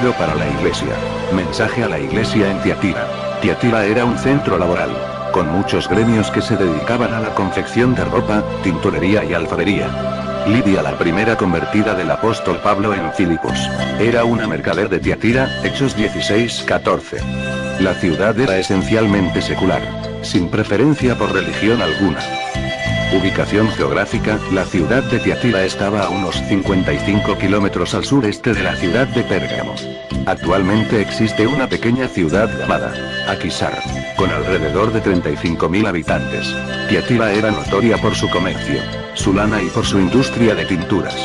elegido para la iglesia. Mensaje a la iglesia en Tiatira. Tiatira era un centro laboral, con muchos gremios que se dedicaban a la confección de ropa, tintorería y alfarería. Lidia, la primera convertida del apóstol Pablo en Filipos, era una mercader de Tiatira, Hechos 16:14. La ciudad era esencialmente secular, sin preferencia por religión alguna. Ubicación geográfica: la ciudad de Tiatira estaba a unos 55 kilómetros al sureste de la ciudad de Pérgamo. Actualmente existe una pequeña ciudad llamada Akisar, con alrededor de 35.000 habitantes. Tiatira era notoria por su comercio, su lana y por su industria de tinturas.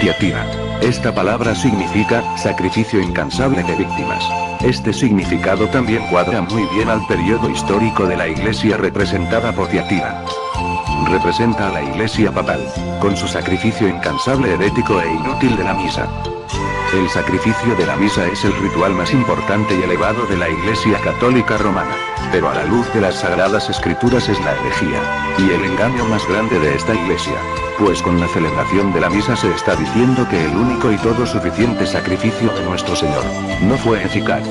Tiatira. Esta palabra significa sacrificio incansable de víctimas. Este significado también cuadra muy bien al periodo histórico de la iglesia representada por Tiatira. Representa a la iglesia papal, con su sacrificio incansable, herético e inútil de la misa. El sacrificio de la misa es el ritual más importante y elevado de la Iglesia Católica Romana, pero a la luz de las Sagradas Escrituras es la herejía y el engaño más grande de esta iglesia, pues con la celebración de la misa se está diciendo que el único y todo suficiente sacrificio de nuestro Señor no fue eficaz.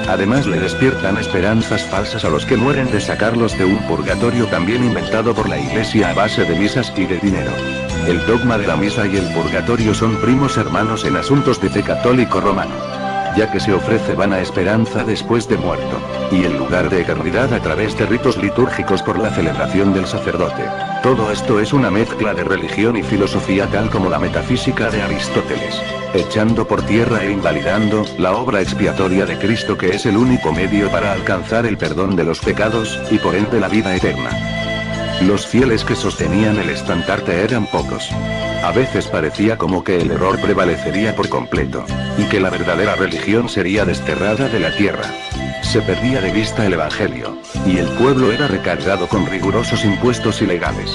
Además le despiertan esperanzas falsas a los que mueren de sacarlos de un purgatorio también inventado por la iglesia a base de misas y de dinero. El dogma de la misa y el purgatorio son primos hermanos en asuntos de fe católico romano, ya que se ofrece vana esperanza después de muerto, y el lugar de eternidad a través de ritos litúrgicos por la celebración del sacerdote. Todo esto es una mezcla de religión y filosofía tal como la metafísica de Aristóteles, echando por tierra e invalidando la obra expiatoria de Cristo, que es el único medio para alcanzar el perdón de los pecados, y por ende la vida eterna. Los fieles que sostenían el estandarte eran pocos. A veces parecía como que el error prevalecería por completo, y que la verdadera religión sería desterrada de la tierra. Se perdía de vista el evangelio, y el pueblo era recargado con rigurosos impuestos ilegales.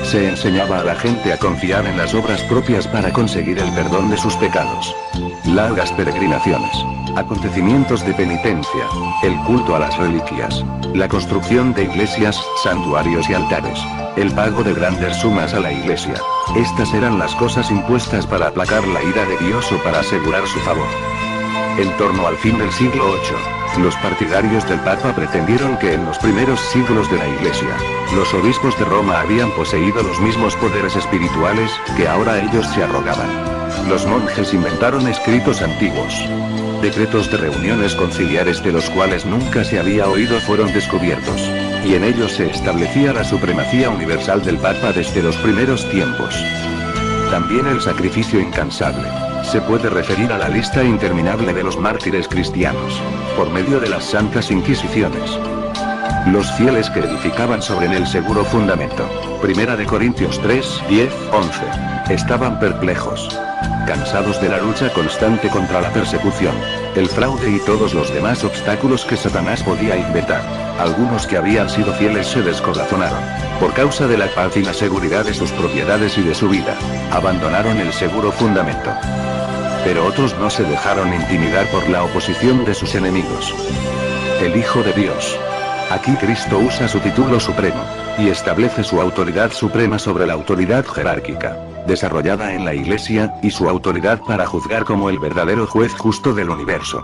Se enseñaba a la gente a confiar en las obras propias para conseguir el perdón de sus pecados. Largas peregrinaciones, acontecimientos de penitencia, el culto a las reliquias, la construcción de iglesias, santuarios y altares, el pago de grandes sumas a la iglesia. Estas eran las cosas impuestas para aplacar la ira de Dios o para asegurar su favor. En torno al fin del siglo VIII, los partidarios del Papa pretendieron que en los primeros siglos de la Iglesia, los obispos de Roma habían poseído los mismos poderes espirituales que ahora ellos se arrogaban. Los monjes inventaron escritos antiguos. Decretos de reuniones conciliares de los cuales nunca se había oído fueron descubiertos, y en ellos se establecía la supremacía universal del Papa desde los primeros tiempos. También el sacrificio incansable. Se puede referir a la lista interminable de los mártires cristianos, por medio de las santas inquisiciones. Los fieles que edificaban sobre el seguro fundamento, 1 Corintios 3, 10, 11, estaban perplejos, cansados de la lucha constante contra la persecución, el fraude y todos los demás obstáculos que Satanás podía inventar. Algunos que habían sido fieles se descorazonaron, por causa de la paz y la seguridad de sus propiedades y de su vida, abandonaron el seguro fundamento. Pero otros no se dejaron intimidar por la oposición de sus enemigos. El Hijo de Dios. Aquí Cristo usa su título supremo, y establece su autoridad suprema sobre la autoridad jerárquica, desarrollada en la Iglesia, y su autoridad para juzgar como el verdadero juez justo del universo.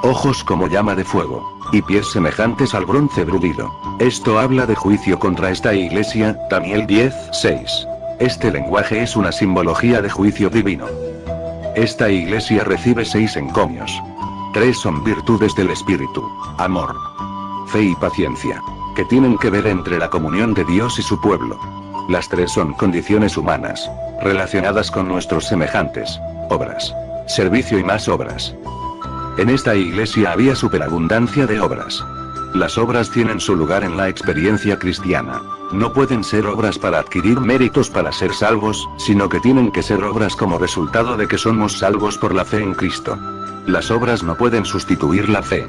Ojos como llama de fuego, y pies semejantes al bronce brulido. Esto habla de juicio contra esta Iglesia, Daniel 10, 6. Este lenguaje es una simbología de juicio divino. Esta iglesia recibe 6 encomios. 3 son virtudes del Espíritu: amor, fe y paciencia, que tienen que ver entre la comunión de Dios y su pueblo. Las 3 son condiciones humanas, relacionadas con nuestros semejantes: obras, servicio y más obras. En esta iglesia había superabundancia de obras. Las obras tienen su lugar en la experiencia cristiana. No pueden ser obras para adquirir méritos para ser salvos, sino que tienen que ser obras como resultado de que somos salvos por la fe en Cristo. Las obras no pueden sustituir la fe.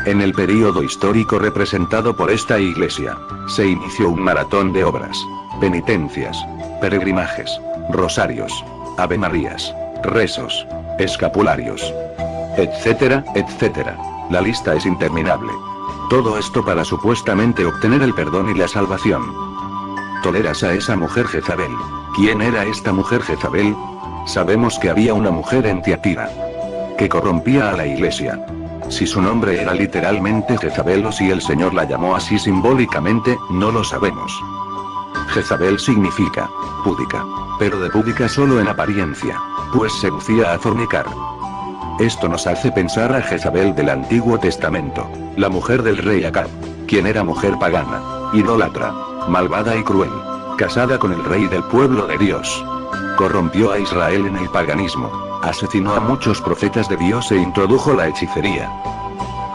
En el período histórico representado por esta iglesia, se inició un maratón de obras, penitencias, peregrinajes, rosarios, avemarías, rezos, escapularios, etcétera, etcétera. La lista es interminable. Todo esto para supuestamente obtener el perdón y la salvación. Toleras a esa mujer Jezabel. ¿Quién era esta mujer Jezabel? Sabemos que había una mujer en Tiatira. que corrompía a la iglesia. Si su nombre era literalmente Jezabel o si el Señor la llamó así simbólicamente, no lo sabemos. Jezabel significa púdica, pero de púdica solo en apariencia, pues seducía a fornicar. Esto nos hace pensar a Jezabel del Antiguo Testamento, la mujer del rey Acab, quien era mujer pagana, idólatra, malvada y cruel, casada con el rey del pueblo de Dios. Corrompió a Israel en el paganismo, asesinó a muchos profetas de Dios e introdujo la hechicería.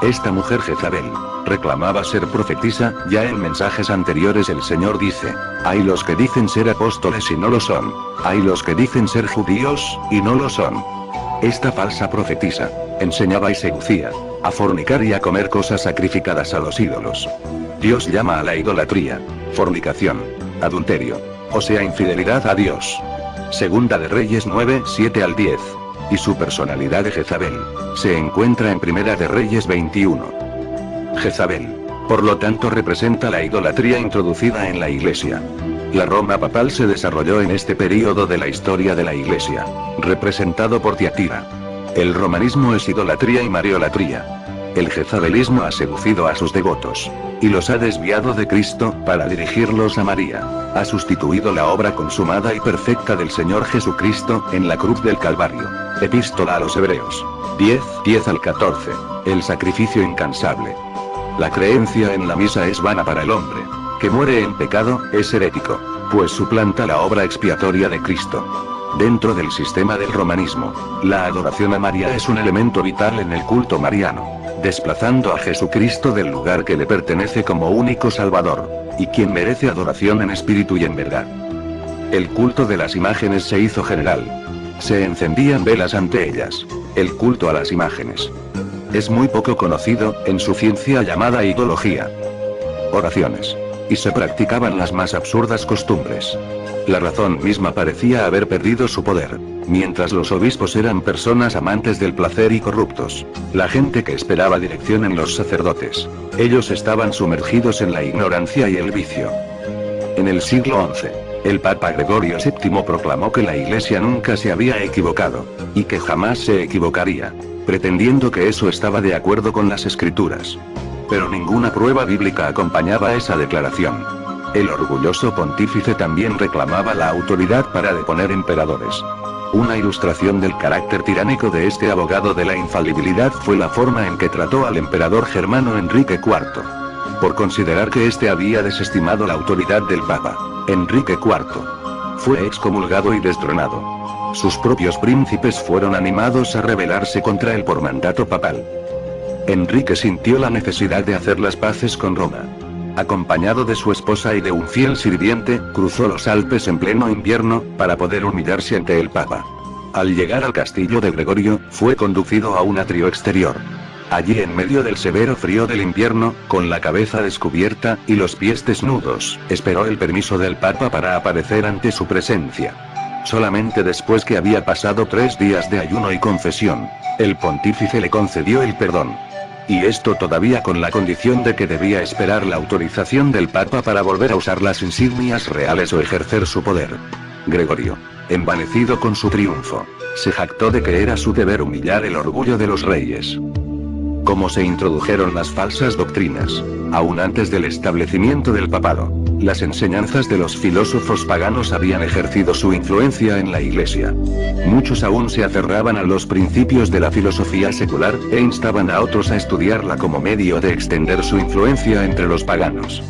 Esta mujer Jezabel reclamaba ser profetisa. Ya en mensajes anteriores el Señor dice: hay los que dicen ser apóstoles y no lo son, hay los que dicen ser judíos, y no lo son. Esta falsa profetisa enseñaba y seducía a fornicar y a comer cosas sacrificadas a los ídolos. Dios llama a la idolatría fornicación, adulterio, o sea infidelidad a Dios. Segunda de Reyes 9, 7 al 10. Y su personalidad de Jezabel se encuentra en Primera de Reyes 21. Jezabel, por lo tanto, representa la idolatría introducida en la iglesia. La Roma papal se desarrolló en este período de la historia de la iglesia, representado por Tiatira. El romanismo es idolatría y mariolatría. El jezabelismo ha seducido a sus devotos y los ha desviado de Cristo para dirigirlos a María. Ha sustituido la obra consumada y perfecta del Señor Jesucristo en la cruz del Calvario. Epístola a los Hebreos 10, 10 al 14. El sacrificio incansable. La creencia en la misa es vana para el hombre que muere en pecado, es herético, pues suplanta la obra expiatoria de Cristo. Dentro del sistema del romanismo, la adoración a María es un elemento vital en el culto mariano, desplazando a Jesucristo del lugar que le pertenece como único Salvador, y quien merece adoración en espíritu y en verdad. El culto de las imágenes se hizo general. Se encendían velas ante ellas. El culto a las imágenes es muy poco conocido en su ciencia llamada idología. Oraciones. Y se practicaban las más absurdas costumbres. La razón misma parecía haber perdido su poder, mientras los obispos eran personas amantes del placer y corruptos. La gente que esperaba dirección en los sacerdotes. Ellos estaban sumergidos en la ignorancia y el vicio. En el siglo XI, el Papa Gregorio VII proclamó que la Iglesia nunca se había equivocado, y que jamás se equivocaría, pretendiendo que eso estaba de acuerdo con las Escrituras. Pero ninguna prueba bíblica acompañaba esa declaración. El orgulloso pontífice también reclamaba la autoridad para deponer emperadores. Una ilustración del carácter tiránico de este abogado de la infalibilidad fue la forma en que trató al emperador germano Enrique IV. Por considerar que éste había desestimado la autoridad del Papa, Enrique IV fue excomulgado y destronado. Sus propios príncipes fueron animados a rebelarse contra él por mandato papal. Enrique sintió la necesidad de hacer las paces con Roma. Acompañado de su esposa y de un fiel sirviente, cruzó los Alpes en pleno invierno, para poder humillarse ante el Papa. Al llegar al castillo de Gregorio, fue conducido a un atrio exterior. Allí, en medio del severo frío del invierno, con la cabeza descubierta y los pies desnudos, esperó el permiso del Papa para aparecer ante su presencia. Solamente después que había pasado 3 días de ayuno y confesión, el pontífice le concedió el perdón. Y esto todavía con la condición de que debía esperar la autorización del Papa para volver a usar las insignias reales o ejercer su poder. Gregorio, envanecido con su triunfo, se jactó de que era su deber humillar el orgullo de los reyes. Cómo se introdujeron las falsas doctrinas, aún antes del establecimiento del papado. Las enseñanzas de los filósofos paganos habían ejercido su influencia en la Iglesia. Muchos aún se aferraban a los principios de la filosofía secular, e instaban a otros a estudiarla como medio de extender su influencia entre los paganos.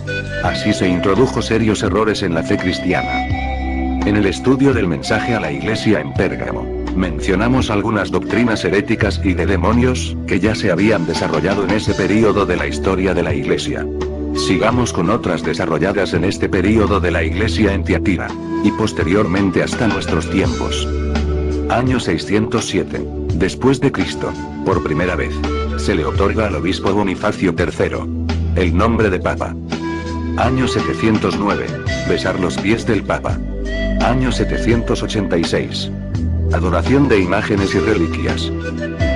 Así se introdujo serios errores en la fe cristiana. En el estudio del mensaje a la Iglesia en Pérgamo, mencionamos algunas doctrinas heréticas y de demonios, que ya se habían desarrollado en ese período de la historia de la Iglesia. Sigamos con otras desarrolladas en este período de la Iglesia en Tiatira, y posteriormente hasta nuestros tiempos. Año 607. Después de Cristo, por primera vez, se le otorga al obispo Bonifacio III el nombre de Papa. Año 709. Besar los pies del Papa. Año 786. Adoración de imágenes y reliquias.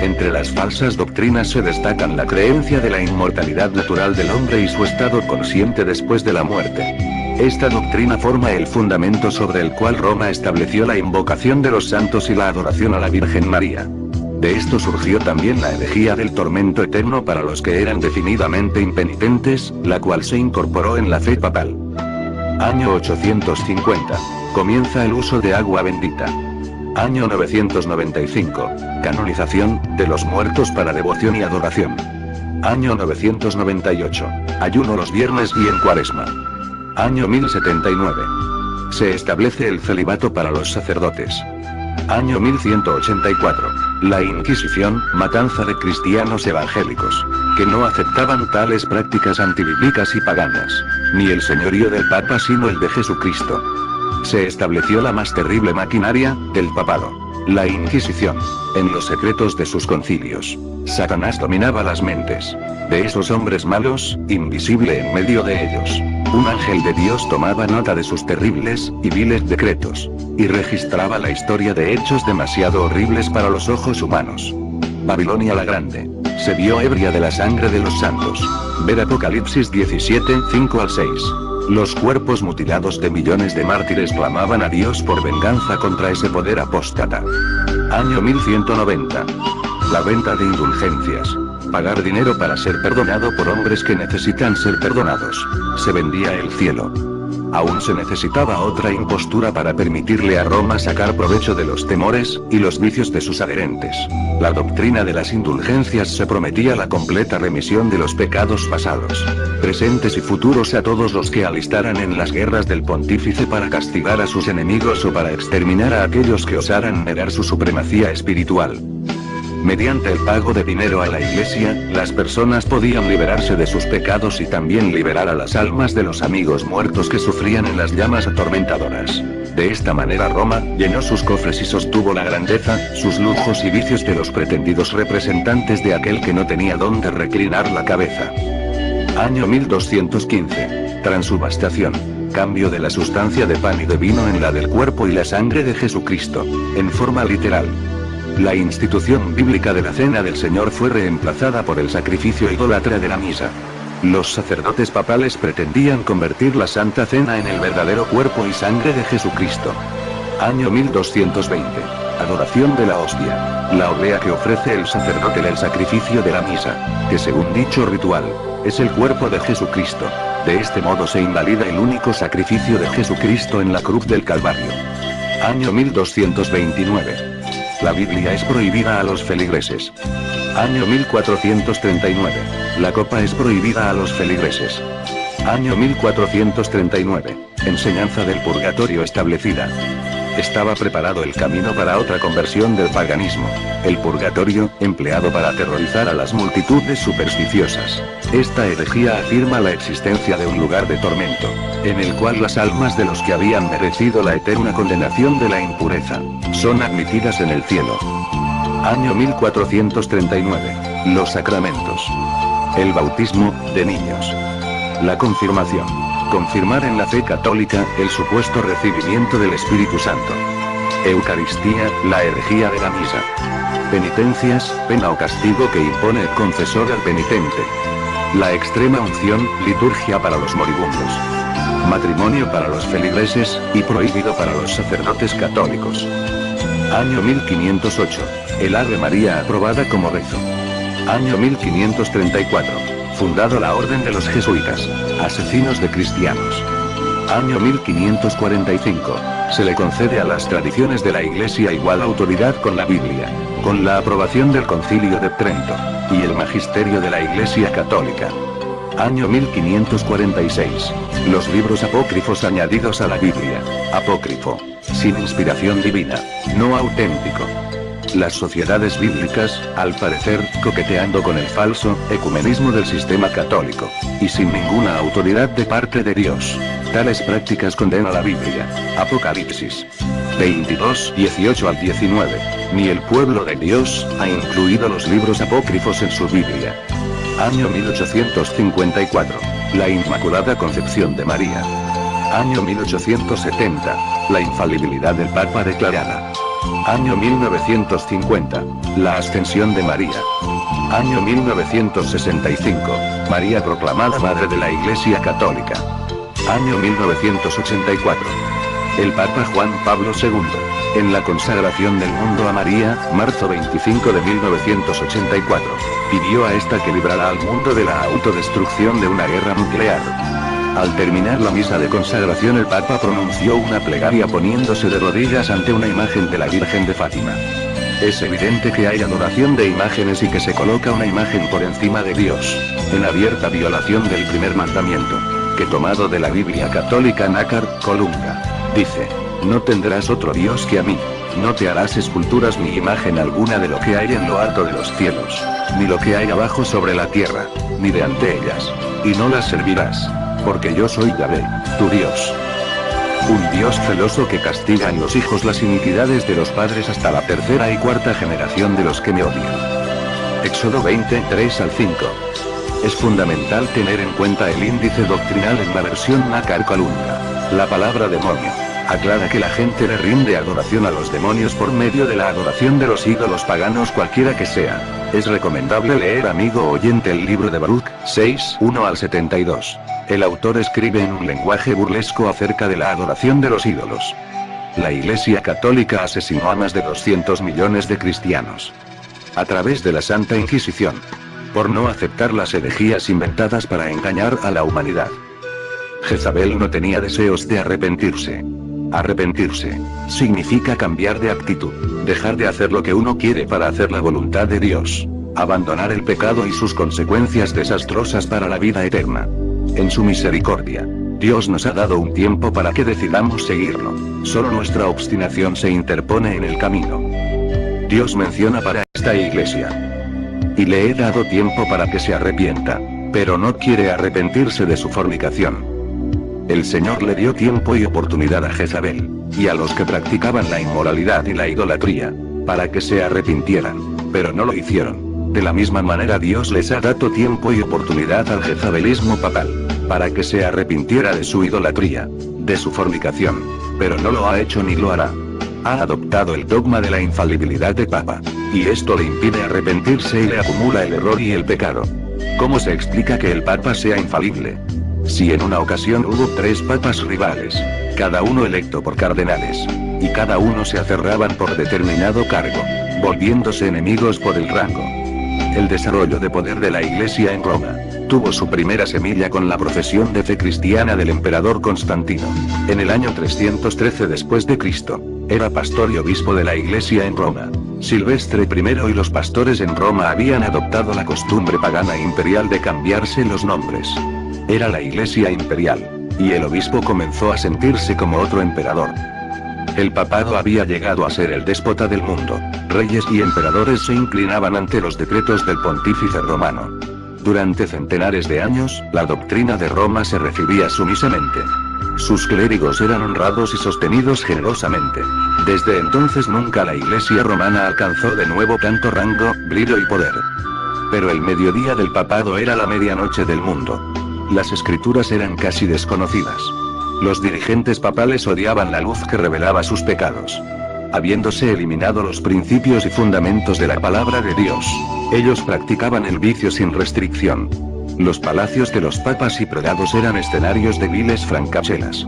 Entre las falsas doctrinas se destacan la creencia de la inmortalidad natural del hombre y su estado consciente después de la muerte. Esta doctrina forma el fundamento sobre el cual Roma estableció la invocación de los santos y la adoración a la Virgen María. De esto surgió también la herejía del tormento eterno para los que eran definidamente impenitentes, la cual se incorporó en la fe papal. Año 850. Comienza el uso de agua bendita. Año 995. Canonización de los muertos para devoción y adoración. Año 998. Ayuno los viernes y en Cuaresma. Año 1079. Se establece el celibato para los sacerdotes. Año 1184. La Inquisición, matanza de cristianos evangélicos, que no aceptaban tales prácticas antibíblicas y paganas, ni el señorío del Papa sino el de Jesucristo. Se estableció la más terrible maquinaria del papado, la Inquisición, en los secretos de sus concilios. Satanás dominaba las mentes de esos hombres malos, invisible en medio de ellos. Un ángel de Dios tomaba nota de sus terribles y viles decretos, y registraba la historia de hechos demasiado horribles para los ojos humanos. Babilonia la Grande se vio ebria de la sangre de los santos. Ver Apocalipsis 17, 5 al 6. Los cuerpos mutilados de millones de mártires clamaban a Dios por venganza contra ese poder apóstata. Año 1190. La venta de indulgencias. Pagar dinero para ser perdonado por hombres que necesitan ser perdonados. Se vendía el cielo. Aún se necesitaba otra impostura para permitirle a Roma sacar provecho de los temores y los vicios de sus adherentes. La doctrina de las indulgencias se prometía la completa remisión de los pecados pasados, presentes y futuros a todos los que alistaran en las guerras del pontífice para castigar a sus enemigos o para exterminar a aquellos que osaran negar su supremacía espiritual. Mediante el pago de dinero a la iglesia, las personas podían liberarse de sus pecados y también liberar a las almas de los amigos muertos que sufrían en las llamas atormentadoras. De esta manera Roma llenó sus cofres y sostuvo la grandeza, sus lujos y vicios de los pretendidos representantes de aquel que no tenía dónde reclinar la cabeza. Año 1215. Transubstación. Cambio de la sustancia de pan y de vino en la del cuerpo y la sangre de Jesucristo, en forma literal. La institución bíblica de la Cena del Señor fue reemplazada por el sacrificio idólatra de la misa. Los sacerdotes papales pretendían convertir la Santa Cena en el verdadero cuerpo y sangre de Jesucristo. Año 1220. Adoración de la hostia. La oblea que ofrece el sacerdote del sacrificio de la misa, que según dicho ritual, es el cuerpo de Jesucristo. De este modo se invalida el único sacrificio de Jesucristo en la cruz del Calvario. Año 1229. La Biblia es prohibida a los feligreses. Año 1439. La copa es prohibida a los feligreses. Año 1439. Enseñanza del purgatorio establecida. Estaba preparado el camino para otra conversión del paganismo, el purgatorio, empleado para aterrorizar a las multitudes supersticiosas. Esta herejía afirma la existencia de un lugar de tormento, en el cual las almas de los que habían merecido la eterna condenación de la impureza, son admitidas en el cielo. Año 1439. Los sacramentos. El bautismo de niños. La confirmación. Confirmar en la fe católica el supuesto recibimiento del Espíritu Santo. Eucaristía, la herejía de la misa. Penitencias, pena o castigo que impone el confesor al penitente. La extrema unción, liturgia para los moribundos. Matrimonio para los feligreses, y prohibido para los sacerdotes católicos. Año 1508. El Ave María aprobada como rezo. Año 1534. Fundado la Orden de los Jesuitas, asesinos de cristianos. Año 1545. Se le concede a las tradiciones de la Iglesia igual autoridad con la Biblia, con la aprobación del Concilio de Trento, y el magisterio de la Iglesia Católica. Año 1546. Los libros apócrifos añadidos a la Biblia. Apócrifo. Sin inspiración divina. No auténtico. Las sociedades bíblicas, al parecer, coqueteando con el falso ecumenismo del sistema católico, y sin ninguna autoridad de parte de Dios. Tales prácticas condena la Biblia. Apocalipsis 22, 18 al 19. Ni el pueblo de Dios ha incluido los libros apócrifos en su Biblia. Año 1854. La Inmaculada Concepción de María. Año 1870. La infalibilidad del Papa declarada. Año 1950. La Ascensión de María. Año 1965. María proclamada Madre de la Iglesia Católica. Año 1984. El Papa Juan Pablo II, en la consagración del mundo a María, marzo 25 de 1984, pidió a esta que librara al mundo de la autodestrucción de una guerra nuclear. Al terminar la misa de consagración, el Papa pronunció una plegaria poniéndose de rodillas ante una imagen de la Virgen de Fátima. Es evidente que hay adoración de imágenes y que se coloca una imagen por encima de Dios, en abierta violación del primer mandamiento, que tomado de la Biblia católica Nácar, Colunga, dice: no tendrás otro Dios que a mí, no te harás esculturas ni imagen alguna de lo que hay en lo alto de los cielos, ni lo que hay abajo sobre la tierra, ni de ante ellas, y no las servirás, porque yo soy Yahvé, tu Dios. Un Dios celoso que castiga en los hijos las iniquidades de los padres hasta la tercera y cuarta generación de los que me odian. Éxodo 20, 3 al 5. Es fundamental tener en cuenta el índice doctrinal en la versión Nácar Colunga. La palabra demonio aclara que la gente le rinde adoración a los demonios por medio de la adoración de los ídolos paganos cualquiera que sea. Es recomendable leer, amigo oyente, el libro de Baruch 6, 1 al 72. El autor escribe en un lenguaje burlesco acerca de la adoración de los ídolos. La Iglesia Católica asesinó a más de 200 millones de cristianos a través de la Santa Inquisición, por no aceptar las herejías inventadas para engañar a la humanidad. Jezabel no tenía deseos de arrepentirse. Arrepentirse significa cambiar de actitud, dejar de hacer lo que uno quiere para hacer la voluntad de Dios, abandonar el pecado y sus consecuencias desastrosas para la vida eterna. En su misericordia, Dios nos ha dado un tiempo para que decidamos seguirlo. Solo nuestra obstinación se interpone en el camino. Dios menciona para esta iglesia: y le he dado tiempo para que se arrepienta, pero no quiere arrepentirse de su fornicación. El Señor le dio tiempo y oportunidad a Jezabel, y a los que practicaban la inmoralidad y la idolatría, para que se arrepintieran, pero no lo hicieron. De la misma manera Dios les ha dado tiempo y oportunidad al jezabelismo papal, para que se arrepintiera de su idolatría, de su fornicación, pero no lo ha hecho ni lo hará. Ha adoptado el dogma de la infalibilidad de Papa, y esto le impide arrepentirse y le acumula el error y el pecado. ¿Cómo se explica que el Papa sea infalible? Si en una ocasión hubo 3 papas rivales, cada uno electo por cardenales, y cada uno se aferraban por determinado cargo, volviéndose enemigos por el rango. El desarrollo de poder de la Iglesia en Roma tuvo su primera semilla con la profesión de fe cristiana del emperador Constantino. En el año 313 después de Cristo, era pastor y obispo de la Iglesia en Roma. Silvestre I y los pastores en Roma habían adoptado la costumbre pagana imperial de cambiarse los nombres. Era la Iglesia imperial, y el obispo comenzó a sentirse como otro emperador. El papado había llegado a ser el déspota del mundo. Reyes y emperadores se inclinaban ante los decretos del pontífice romano. Durante centenares de años, la doctrina de Roma se recibía sumisamente. Sus clérigos eran honrados y sostenidos generosamente. Desde entonces nunca la Iglesia romana alcanzó de nuevo tanto rango, brillo y poder. Pero el mediodía del papado era la medianoche del mundo. Las escrituras eran casi desconocidas. Los dirigentes papales odiaban la luz que revelaba sus pecados. Habiéndose eliminado los principios y fundamentos de la palabra de Dios, ellos practicaban el vicio sin restricción. Los palacios de los papas y prelados eran escenarios de viles francachelas.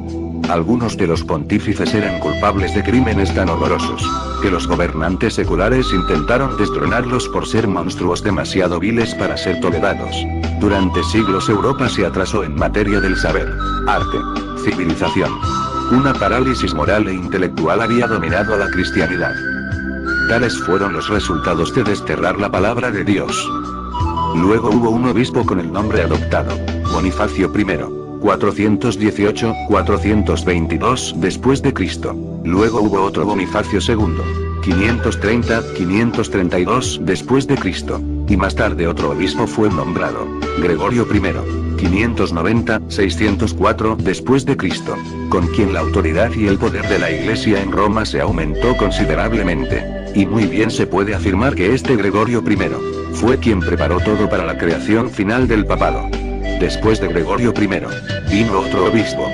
Algunos de los pontífices eran culpables de crímenes tan horrorosos, que los gobernantes seculares intentaron destronarlos por ser monstruos demasiado viles para ser tolerados. Durante siglos Europa se atrasó en materia del saber, arte, civilización. Una parálisis moral e intelectual había dominado a la cristianidad. Tales fueron los resultados de desterrar la palabra de Dios. Luego hubo un obispo con el nombre adoptado, Bonifacio I, 418-422 después de Cristo. Luego hubo otro Bonifacio II, 530-532 después de Cristo. Y más tarde otro obispo fue nombrado, Gregorio I, 590-604 después de Cristo, con quien la autoridad y el poder de la Iglesia en Roma se aumentó considerablemente. Y muy bien se puede afirmar que este Gregorio I fue quien preparó todo para la creación final del papado. Después de Gregorio I, vino otro obispo,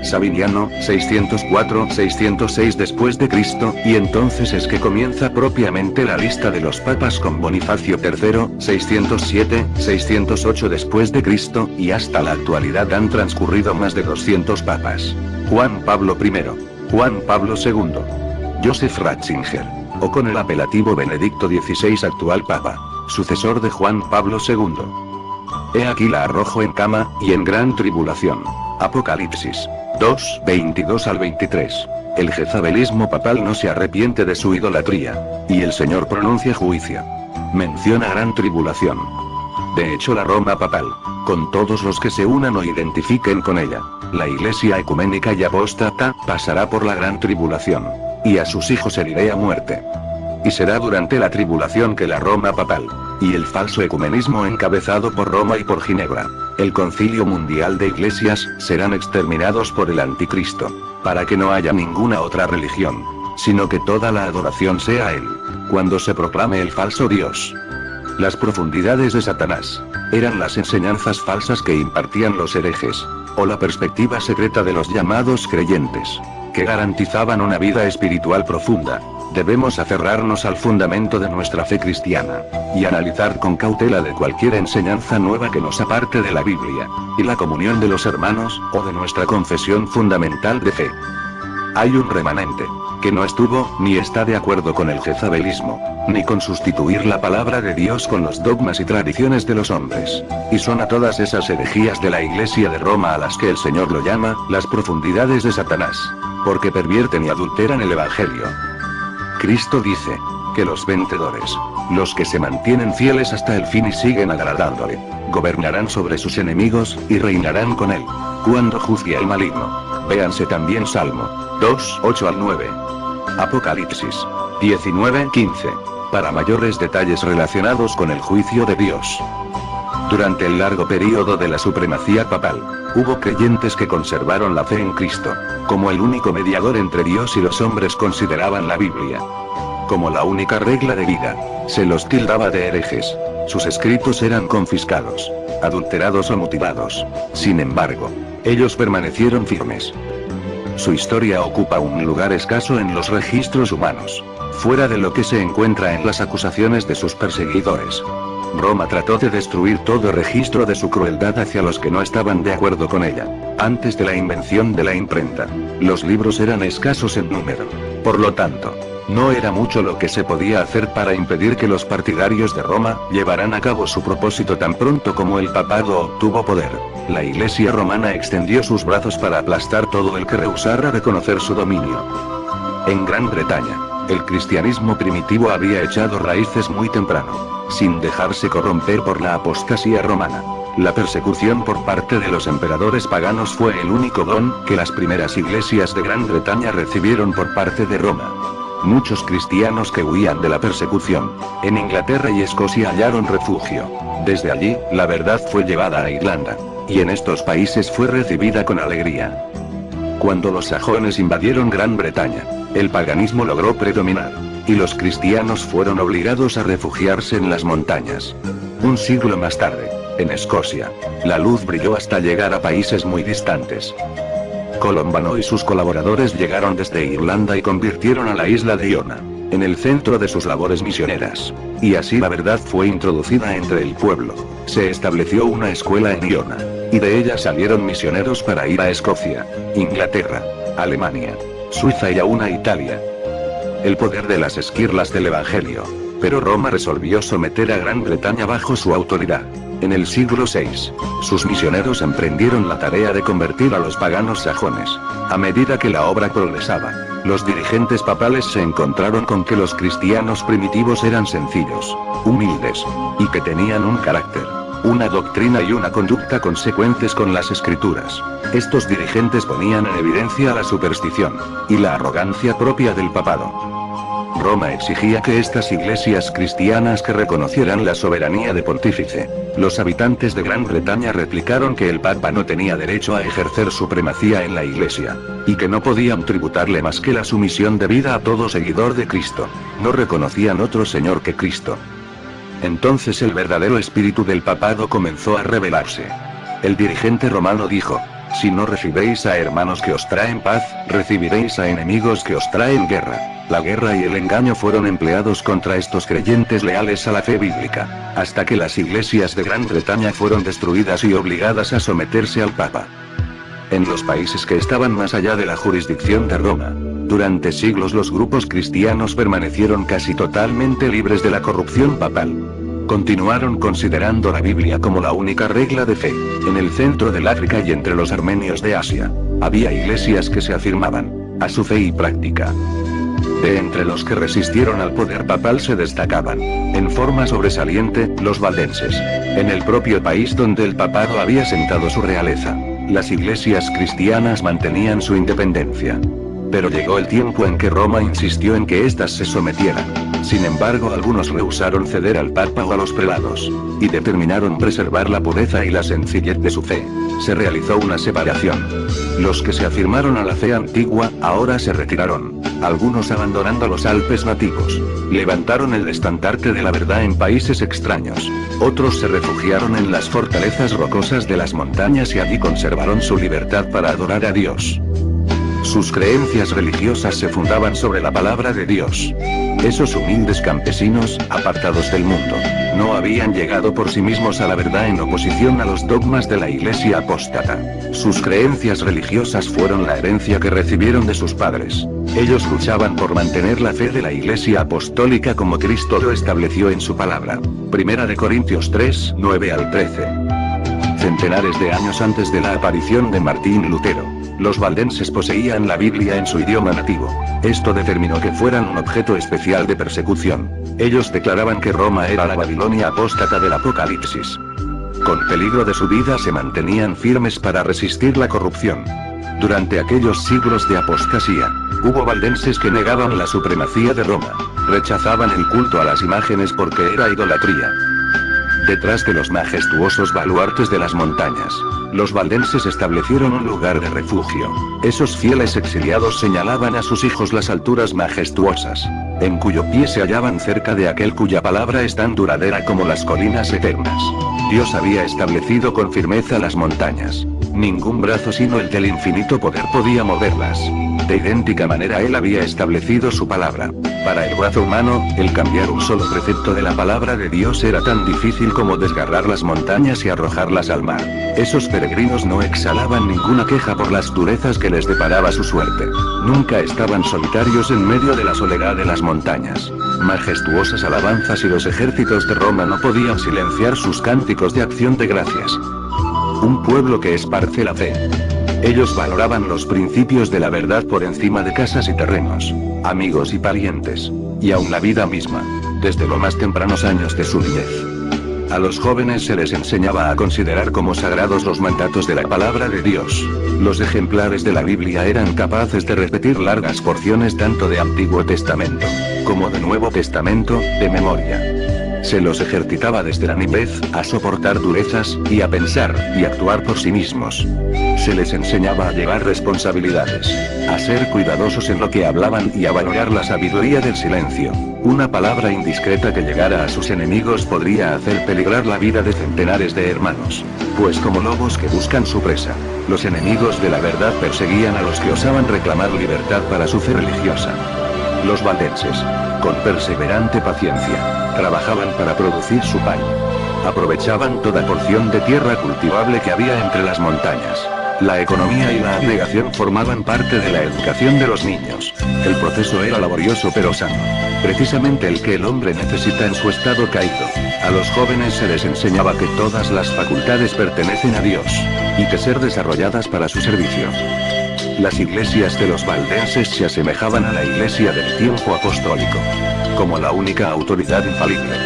Sabiniano, 604-606 después de Cristo, y entonces es que comienza propiamente la lista de los papas con Bonifacio III, 607-608 después de Cristo, y hasta la actualidad han transcurrido más de 200 papas. Juan Pablo I, Juan Pablo II. Joseph Ratzinger. O con el apelativo Benedicto XVI, actual Papa, sucesor de Juan Pablo II. He aquí la arrojo en cama, y en gran tribulación. Apocalipsis 2, 22 al 23. El jezabelismo papal no se arrepiente de su idolatría. Y el Señor pronuncia juicio. Menciona gran tribulación. De hecho, la Roma papal, con todos los que se unan o identifiquen con ella, la Iglesia ecuménica y apóstata, pasará por la gran tribulación. Y a sus hijos heriré a muerte. Y será durante la tribulación que la Roma papal, y el falso ecumenismo encabezado por Roma y por Ginebra, el Concilio Mundial de Iglesias, serán exterminados por el Anticristo, para que no haya ninguna otra religión, sino que toda la adoración sea a él, cuando se proclame el falso Dios. Las profundidades de Satanás eran las enseñanzas falsas que impartían los herejes, o la perspectiva secreta de los llamados creyentes, que garantizaban una vida espiritual profunda. Debemos aferrarnos al fundamento de nuestra fe cristiana, y analizar con cautela de cualquier enseñanza nueva que nos aparte de la Biblia, y la comunión de los hermanos, o de nuestra confesión fundamental de fe. Hay un remanente, que no estuvo, ni está de acuerdo con el jezabelismo, ni con sustituir la palabra de Dios con los dogmas y tradiciones de los hombres. Y son a todas esas herejías de la Iglesia de Roma a las que el Señor lo llama, las profundidades de Satanás, porque pervierten y adulteran el Evangelio. Cristo dice, que los vencedores, los que se mantienen fieles hasta el fin y siguen agradándole, gobernarán sobre sus enemigos, y reinarán con él, cuando juzgue al maligno. Véanse también Salmo 2, 8 al 9. Apocalipsis 19, 15. Para mayores detalles relacionados con el juicio de Dios. Durante el largo período de la supremacía papal, hubo creyentes que conservaron la fe en Cristo, como el único mediador entre Dios y los hombres. Consideraban la Biblia como la única regla de vida. Se los tildaba de herejes. Sus escritos eran confiscados, adulterados o mutilados. Sin embargo, ellos permanecieron firmes. Su historia ocupa un lugar escaso en los registros humanos, fuera de lo que se encuentra en las acusaciones de sus perseguidores. Roma trató de destruir todo registro de su crueldad hacia los que no estaban de acuerdo con ella. Antes de la invención de la imprenta, los libros eran escasos en número. Por lo tanto, no era mucho lo que se podía hacer para impedir que los partidarios de Roma llevaran a cabo su propósito tan pronto como el papado obtuvo poder. La Iglesia romana extendió sus brazos para aplastar todo el que rehusara reconocer su dominio. En Gran Bretaña, el cristianismo primitivo había echado raíces muy temprano, sin dejarse corromper por la apostasía romana. La persecución por parte de los emperadores paganos fue el único don que las primeras iglesias de Gran Bretaña recibieron por parte de Roma. Muchos cristianos que huían de la persecución, en Inglaterra y Escocia hallaron refugio. Desde allí, la verdad fue llevada a Irlanda, y en estos países fue recibida con alegría. Cuando los sajones invadieron Gran Bretaña, el paganismo logró predominar, y los cristianos fueron obligados a refugiarse en las montañas. Un siglo más tarde, en Escocia, la luz brilló hasta llegar a países muy distantes. Colombano y sus colaboradores llegaron desde Irlanda y convirtieron a la isla de Iona en el centro de sus labores misioneras. Y así la verdad fue introducida entre el pueblo. Se estableció una escuela en Iona, y de ella salieron misioneros para ir a Escocia, Inglaterra, Alemania, Suiza y aún a Italia. El poder de las esquirlas del Evangelio. Pero Roma resolvió someter a Gran Bretaña bajo su autoridad. En el siglo VI, sus misioneros emprendieron la tarea de convertir a los paganos sajones. A medida que la obra progresaba, los dirigentes papales se encontraron con que los cristianos primitivos eran sencillos, humildes, y que tenían un carácter, una doctrina y una conducta consecuentes con las escrituras. Estos dirigentes ponían en evidencia la superstición y la arrogancia propia del papado. Roma exigía que estas iglesias cristianas que reconocieran la soberanía de pontífice. Los habitantes de Gran Bretaña replicaron que el Papa no tenía derecho a ejercer supremacía en la iglesia, y que no podían tributarle más que la sumisión debida a todo seguidor de Cristo. No reconocían otro Señor que Cristo. Entonces el verdadero espíritu del papado comenzó a revelarse. El dirigente romano dijo: si no recibéis a hermanos que os traen paz, recibiréis a enemigos que os traen guerra. La guerra y el engaño fueron empleados contra estos creyentes leales a la fe bíblica, hasta que las iglesias de Gran Bretaña fueron destruidas y obligadas a someterse al Papa. En los países que estaban más allá de la jurisdicción de Roma, Durante siglos los grupos cristianos permanecieron casi totalmente libres de la corrupción papal. Continuaron considerando la Biblia como la única regla de fe. En el centro del África y entre los armenios de Asia, había iglesias que se afirmaban a su fe y práctica. De entre los que resistieron al poder papal se destacaban, en forma sobresaliente, los valdenses. En el propio país donde el papado había sentado su realeza, las iglesias cristianas mantenían su independencia. Pero llegó el tiempo en que Roma insistió en que éstas se sometieran. Sin embargo, algunos rehusaron ceder al papa o a los prelados, y determinaron preservar la pureza y la sencillez de su fe. Se realizó una separación. Los que se afirmaron a la fe antigua, ahora se retiraron, algunos abandonando los Alpes nativos. Levantaron el estandarte de la verdad en países extraños. Otros se refugiaron en las fortalezas rocosas de las montañas y allí conservaron su libertad para adorar a Dios. Sus creencias religiosas se fundaban sobre la palabra de Dios. Esos humildes campesinos, apartados del mundo, no habían llegado por sí mismos a la verdad en oposición a los dogmas de la Iglesia apóstata. Sus creencias religiosas fueron la herencia que recibieron de sus padres. Ellos luchaban por mantener la fe de la Iglesia apostólica como Cristo lo estableció en su palabra. Primera de Corintios 3, 9 al 13. Centenares de años antes de la aparición de Martín Lutero, los valdenses poseían la Biblia en su idioma nativo. Esto determinó que fueran un objeto especial de persecución. Ellos declaraban que Roma era la Babilonia apóstata del Apocalipsis. Con peligro de su vida se mantenían firmes para resistir la corrupción. Durante aquellos siglos de apostasía, hubo valdenses que negaban la supremacía de Roma. Rechazaban el culto a las imágenes porque era idolatría. Detrás de los majestuosos baluartes de las montañas, los valdenses establecieron un lugar de refugio. Esos fieles exiliados señalaban a sus hijos las alturas majestuosas, en cuyo pie se hallaban cerca de aquel cuya palabra es tan duradera como las colinas eternas. Dios había establecido con firmeza las montañas. Ningún brazo sino el del infinito poder podía moverlas. De idéntica manera Él había establecido su palabra. Para el brazo humano, el cambiar un solo precepto de la palabra de Dios era tan difícil como desgarrar las montañas y arrojarlas al mar. Esos peregrinos no exhalaban ninguna queja por las durezas que les deparaba su suerte. Nunca estaban solitarios en medio de la soledad de las montañas. Majestuosas alabanzas y los ejércitos de Roma no podían silenciar sus cánticos de acción de gracias. Un pueblo que esparce la fe. Ellos valoraban los principios de la verdad por encima de casas y terrenos, amigos y parientes, y aun la vida misma, desde los más tempranos años de su niñez. A los jóvenes se les enseñaba a considerar como sagrados los mandatos de la palabra de Dios. Los ejemplares de la Biblia eran capaces de repetir largas porciones tanto de Antiguo Testamento, como de Nuevo Testamento, de memoria. Se los ejercitaba desde la niñez, a soportar durezas, y a pensar, y actuar por sí mismos. Se les enseñaba a llevar responsabilidades, a ser cuidadosos en lo que hablaban y a valorar la sabiduría del silencio. Una palabra indiscreta que llegara a sus enemigos podría hacer peligrar la vida de centenares de hermanos. Pues como lobos que buscan su presa, los enemigos de la verdad perseguían a los que osaban reclamar libertad para su fe religiosa. Los valdenses, con perseverante paciencia, trabajaban para producir su pan. Aprovechaban toda porción de tierra cultivable que había entre las montañas. La economía y la abnegación formaban parte de la educación de los niños. El proceso era laborioso pero sano. Precisamente el que el hombre necesita en su estado caído. A los jóvenes se les enseñaba que todas las facultades pertenecen a Dios, y que ser desarrolladas para su servicio. Las iglesias de los valdenses se asemejaban a la iglesia del tiempo apostólico, como la única autoridad infalible.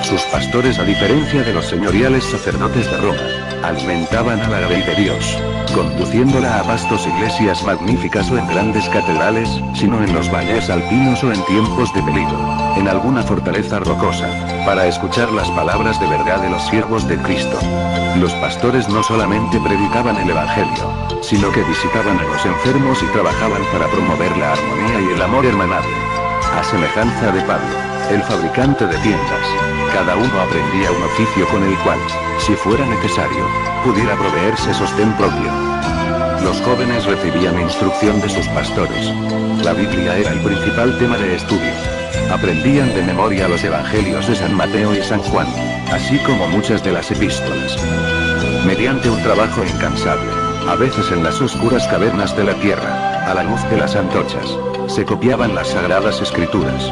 Sus pastores, a diferencia de los señoriales sacerdotes de Roma, alimentaban a la ley de Dios, conduciéndola a vastas iglesias magníficas o en grandes catedrales, sino en los valles alpinos o en tiempos de peligro, en alguna fortaleza rocosa, para escuchar las palabras de verdad de los siervos de Cristo. Los pastores no solamente predicaban el Evangelio, sino que visitaban a los enfermos y trabajaban para promover la armonía y el amor hermanable. A semejanza de Pablo, el fabricante de tiendas, cada uno aprendía un oficio con el cual, si fuera necesario, pudiera proveerse sostén propio. Los jóvenes recibían instrucción de sus pastores. La Biblia era el principal tema de estudio. Aprendían de memoria los evangelios de San Mateo y San Juan, así como muchas de las epístolas. Mediante un trabajo incansable, a veces en las oscuras cavernas de la tierra, A la luz de las antorchas, se copiaban las sagradas escrituras.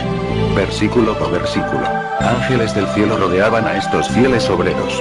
Versículo por versículo. Ángeles del cielo rodeaban a estos fieles obreros.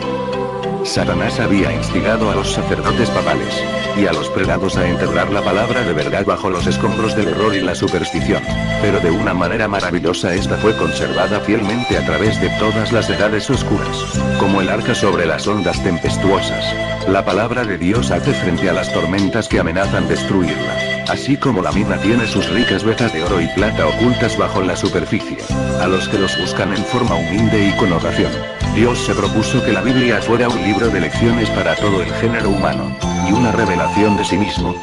Satanás había instigado a los sacerdotes papales y a los prelados a enterrar la palabra de verdad bajo los escombros del error y la superstición. Pero de una manera maravillosa esta fue conservada fielmente a través de todas las edades oscuras. Como el arca sobre las ondas tempestuosas, la palabra de Dios hace frente a las tormentas que amenazan destruirla. Así como la mina tiene sus ricas vetas de oro y plata ocultas bajo la superficie, a los que los buscan en forma humilde y con oración. Dios se propuso que la Biblia fuera un libro de lecciones para todo el género humano, y una revelación de sí mismo.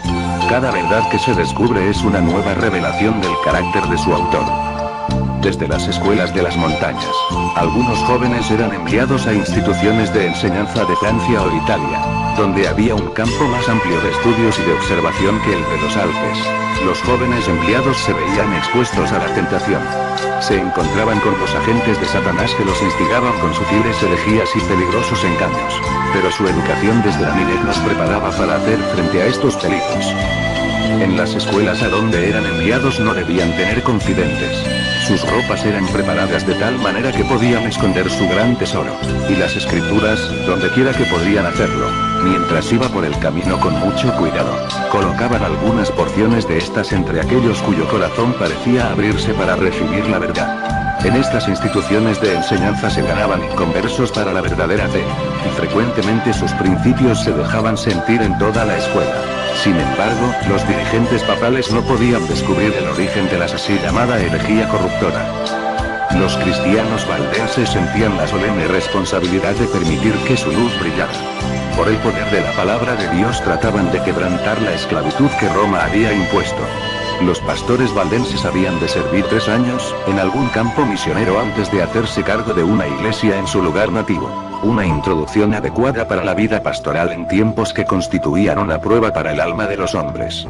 Cada verdad que se descubre es una nueva revelación del carácter de su autor. Desde las escuelas de las montañas, algunos jóvenes eran enviados a instituciones de enseñanza de Francia o Italia, donde había un campo más amplio de estudios y de observación que el de los Alpes. Los jóvenes enviados se veían expuestos a la tentación. Se encontraban con los agentes de Satanás que los instigaban con sutiles herejías y peligrosos engaños. Pero su educación desde la niñez los preparaba para hacer frente a estos peligros. En las escuelas a donde eran enviados no debían tener confidentes. Sus ropas eran preparadas de tal manera que podían esconder su gran tesoro. Y las escrituras, donde quiera que podrían hacerlo. Mientras iba por el camino con mucho cuidado, colocaban algunas porciones de estas entre aquellos cuyo corazón parecía abrirse para recibir la verdad. En estas instituciones de enseñanza se ganaban inconversos para la verdadera fe, y frecuentemente sus principios se dejaban sentir en toda la escuela. Sin embargo, los dirigentes papales no podían descubrir el origen de la así llamada herejía corruptora. Los cristianos valdenses sentían la solemne responsabilidad de permitir que su luz brillara. Por el poder de la palabra de Dios trataban de quebrantar la esclavitud que Roma había impuesto. Los pastores valdenses habían de servir 3 años en algún campo misionero antes de hacerse cargo de una iglesia en su lugar nativo. Una introducción adecuada para la vida pastoral en tiempos que constituían una prueba para el alma de los hombres.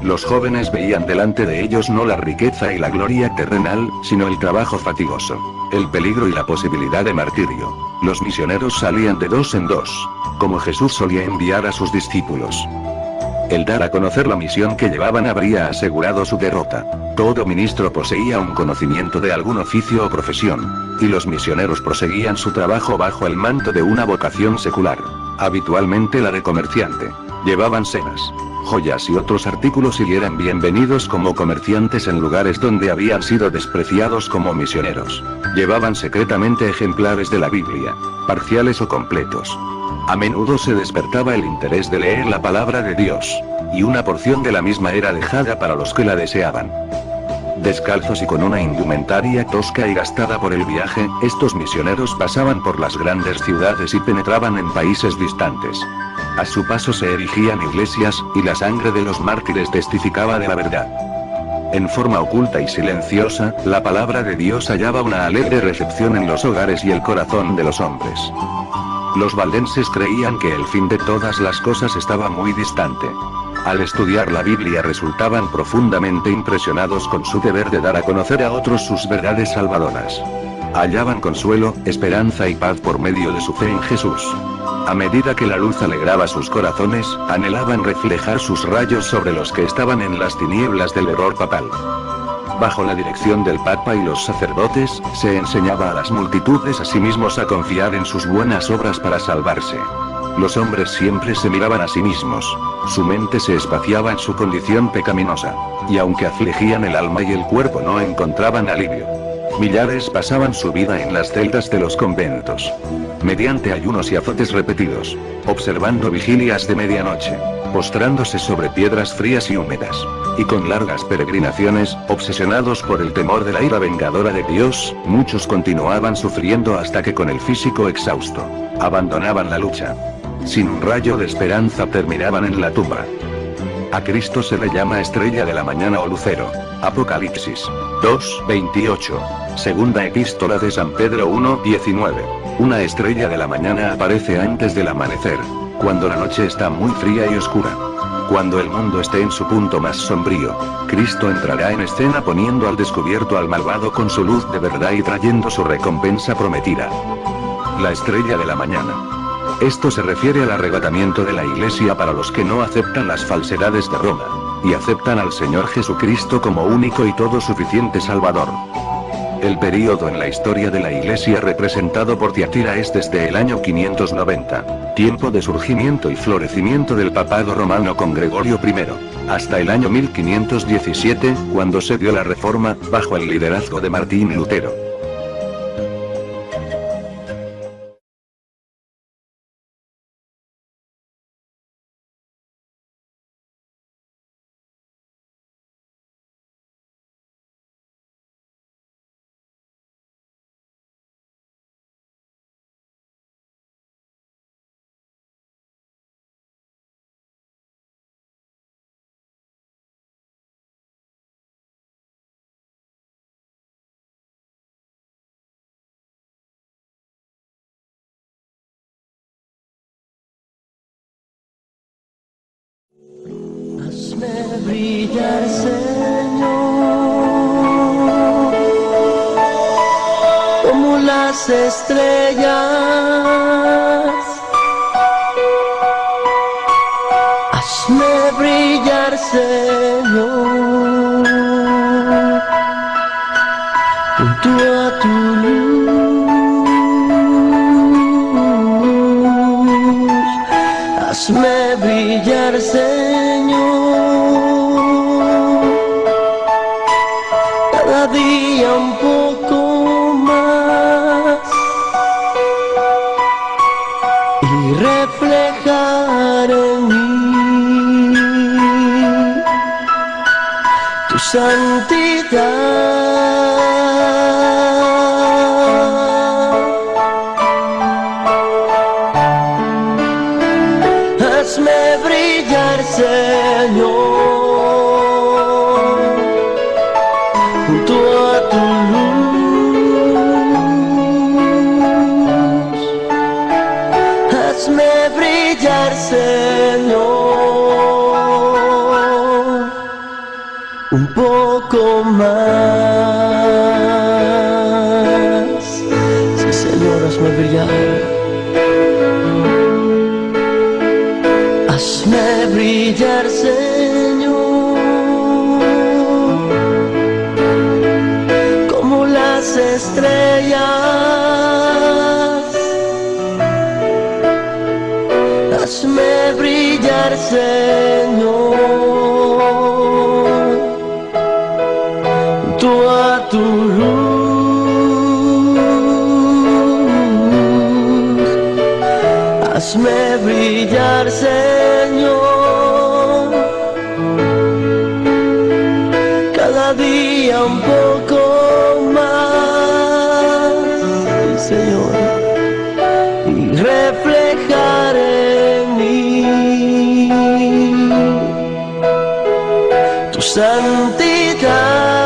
Los jóvenes veían delante de ellos no la riqueza y la gloria terrenal, sino el trabajo fatigoso, el peligro y la posibilidad de martirio. Los misioneros salían de 2 en 2, como Jesús solía enviar a sus discípulos. El dar a conocer la misión que llevaban habría asegurado su derrota. Todo ministro poseía un conocimiento de algún oficio o profesión, y los misioneros proseguían su trabajo bajo el manto de una vocación secular, habitualmente la de comerciante. Llevaban cenas, joyas y otros artículos y eran bienvenidos como comerciantes en lugares donde habían sido despreciados como misioneros. Llevaban secretamente ejemplares de la Biblia, parciales o completos. A menudo se despertaba el interés de leer la palabra de Dios, y una porción de la misma era dejada para los que la deseaban. Descalzos y con una indumentaria tosca y gastada por el viaje, estos misioneros pasaban por las grandes ciudades y penetraban en países distantes. A su paso se erigían iglesias, y la sangre de los mártires testificaba de la verdad. En forma oculta y silenciosa, la palabra de Dios hallaba una alegre recepción en los hogares y el corazón de los hombres. Los valdenses creían que el fin de todas las cosas estaba muy distante. Al estudiar la Biblia resultaban profundamente impresionados con su deber de dar a conocer a otros sus verdades salvadoras. Hallaban consuelo, esperanza y paz por medio de su fe en Jesús. A medida que la luz alegraba sus corazones, anhelaban reflejar sus rayos sobre los que estaban en las tinieblas del error papal. Bajo la dirección del Papa y los sacerdotes, se enseñaba a las multitudes a sí mismos a confiar en sus buenas obras para salvarse. Los hombres siempre se miraban a sí mismos, su mente se espaciaba en su condición pecaminosa, y aunque afligían el alma y el cuerpo no encontraban alivio. Millares pasaban su vida en las celdas de los conventos, mediante ayunos y azotes repetidos, observando vigilias de medianoche, postrándose sobre piedras frías y húmedas, y con largas peregrinaciones, obsesionados por el temor de la ira vengadora de Dios, muchos continuaban sufriendo hasta que con el físico exhausto, abandonaban la lucha. Sin un rayo de esperanza terminaban en la tumba. A Cristo se le llama estrella de la mañana o lucero. Apocalipsis 2:28. Segunda epístola de San Pedro 1:19. Una estrella de la mañana aparece antes del amanecer, cuando la noche está muy fría y oscura. Cuando el mundo esté en su punto más sombrío, Cristo entrará en escena poniendo al descubierto al malvado con su luz de verdad y trayendo su recompensa prometida. La estrella de la mañana. Esto se refiere al arrebatamiento de la Iglesia para los que no aceptan las falsedades de Roma. y aceptan al Señor Jesucristo como único y todo suficiente Salvador. El período en la historia de la Iglesia representado por Tiatira es desde el año 590, tiempo de surgimiento y florecimiento del papado romano con Gregorio I, hasta el año 1517, cuando se dio la Reforma, bajo el liderazgo de Martín Lutero. Hazme brillar, Señor, como las estrellas. Hazme brillar, Señor, junto a tu luz. Hazme brillar, Señor, cada día un poco más, y reflejar en mí tu santidad. Hazme brillar, Señor, junto a tu luz. Hazme brillar, Señor, un poco más. Sí, Señor, hazme brillar. Hazme brillar, Señor, como las estrellas. Hazme brillar, Señor, junto a tu luz. Hazme brillar, Señor, cada día un poco más, sí, Señor, y reflejar en mí tu santidad.